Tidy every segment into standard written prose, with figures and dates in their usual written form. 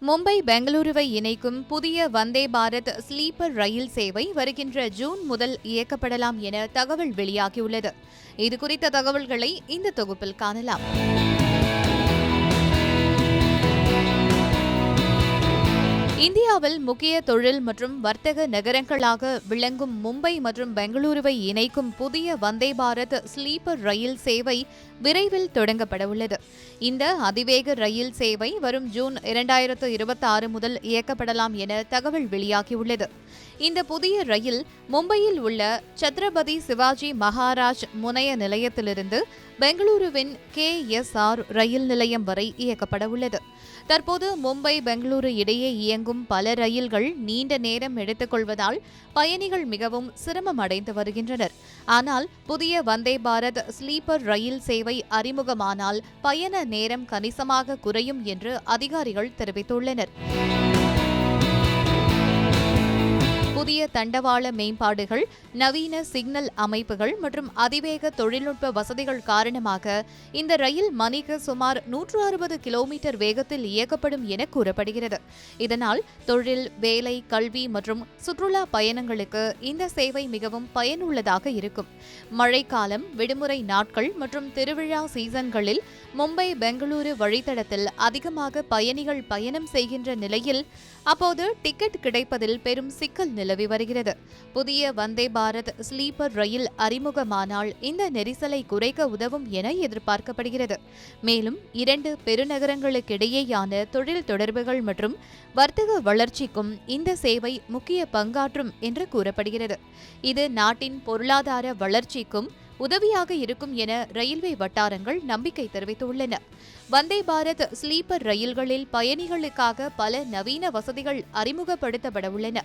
மும்பை பெங்களூருவை இணைக்கும் புதிய வந்தே பாரத் ஸ்லீப்பர் ரயில் சேவை வருகின்ற ஜூன் முதல் இயக்கப்படலாம் என தகவல் வெளியாகியுள்ளது. இதுகுறித்த தகவல்களை இந்த தொகுப்பில் காணலாம். இந்தியாவில் முக்கிய தொழில் மற்றும் வர்த்தக நகரங்களாக விளங்கும் மும்பை மற்றும் பெங்களூருவை இணைக்கும் புதிய வந்தே பாரத் ஸ்லீப்பர் ரயில் சேவை விரைவில் தொடங்கப்படவுள்ளது. இந்த அதிவேக ரயில் சேவை வரும் ஜூன் 2026 முதல் இயக்கப்படலாம் என தகவல் வெளியாகியுள்ளது. இந்த புதிய ரயில் மும்பையில் உள்ள சத்ரபதி சிவாஜி மகாராஜ் முனைய நிலையத்திலிருந்து பெங்களூருவின் KSR ரயில் நிலையம் வரை இயக்கப்படவுள்ளது. தற்போது மும்பை பெங்களூரு இடையே இயங்கும் பல ரயில்கள் நீண்ட நேரம் எடுத்துக்கொள்வதால் பயணிகள் மிகவும் சிரமம் அடைந்து வருகின்றனர். ஆனால் புதிய வந்தே பாரத் ஸ்லீப்பர் ரயில் சேவை அறிமுகமானால் பயண நேரம் கணிசமாக குறையும் என்று அதிகாரிகள் தெரிவித்துள்ளனர். புதிய தண்டவாள மேம்பாடுகள், நவீன சிக்னல் அமைப்புகள் மற்றும் அதிவேக தொழில்நுட்ப வசதிகள் காரணமாக இந்த ரயில் மணிக்கு சுமார் 160 கிலோமீட்டர் வேகத்தில் இயக்கப்படும் என கூறப்படுகிறது. இதனால் தொழில், வேலை, கல்வி மற்றும் சுற்றுலா பயணங்களுக்கு இந்த சேவை மிகவும் பயனுள்ளதாக இருக்கும். மழைக்காலம், விடுமுறை நாட்கள் மற்றும் திருவிழா சீசன்களில் மும்பை பெங்களூரு வழித்தடத்தில் அதிகமாக பயணிகள் பயணம் செய்கின்ற நிலையில் அப்போது டிக்கெட் கிடைப்பதில் பெரும் சிக்கல் நிலவி வருகிறது. புதிய வந்தே பாரத் ஸ்லீப்பர் ரயில் அறிமுகமானால் இந்த நெரிசலை குறைக்க உதவும் என எதிர்பார்க்கப்படுகிறது. மேலும் 2 பெருநகரங்களுக்கிடையேயான தொழில் தொடர்புகள் மற்றும் வர்த்தக வளர்ச்சிக்கும் இந்த சேவை முக்கிய பங்காற்றும் என்று கூறப்படுகிறது. இது நாட்டின் பொருளாதார வளர்ச்சிக்கும் உதவியாக இருக்கும் என ரயில்வே வட்டாரங்கள் நம்பிக்கை தெரிவித்துள்ளன. வந்தே பாரத் ஸ்லீப்பர் ரயில்களில் பயணிகளுக்காக பல நவீன வசதிகள் அறிமுகப்படுத்தப்படவுள்ளன.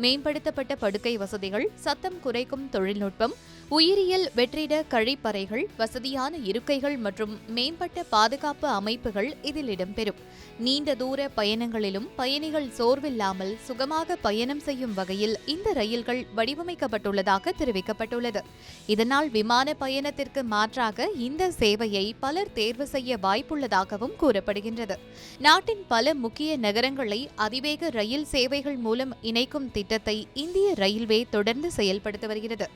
மேம்படுத்தப்பட்ட படுக்கை வசதிகள், சத்தம் குறைக்கும் தொழில்நுட்பம், உயிரியல் வெற்றிட கழிப்பறைகள், வசதியான இருக்கைகள் மற்றும் மேம்பட்ட பாதுகாப்பு அமைப்புகள் இதில் இடம்பெறும். நீண்ட தூர பயணங்களிலும் பயணிகள் சோர்வில்லாமல் சுகமாக பயணம் செய்யும் வகையில் இந்த ரயில்கள் வடிவமைக்கப்பட்டுள்ளதாக தெரிவிக்கப்பட்டுள்ளது. இதனால் விமான பயணத்திற்கு மாற்றாக இந்த சேவையை பலர் தேர்வு செய்ய வாய்ப்புள்ளதாகவும் கூறப்படுகின்றது. நாட்டின் பல முக்கிய நகரங்களை அதிவேக ரயில் சேவைகள் மூலம் இணைக்கும் திட்டத்தை இந்திய ரயில்வே தொடர்ந்து செயல்படுத்தி வருகிறது.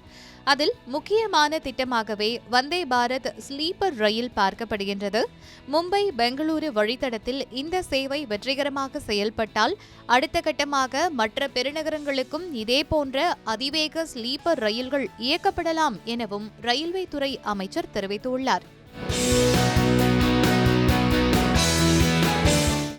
அதில் முக்கியமான திட்டமாகவே வந்தே பாரத் ஸ்லீப்பர் ரயில் பார்க்கப்படுகின்றது. மும்பை பெங்களூரு வழித்தடத்தில் இந்த சேவை வெற்றிகரமாக செயல்பட்டால் அடுத்த கட்டமாக மற்ற பெருநகரங்களுக்கும் இதேபோன்ற அதிவேக ஸ்லீப்பர் ரயில்கள் இயக்கப்படலாம் எனவும் ரயில்வே துறை அமைச்சர் தெரிவித்துள்ளார்.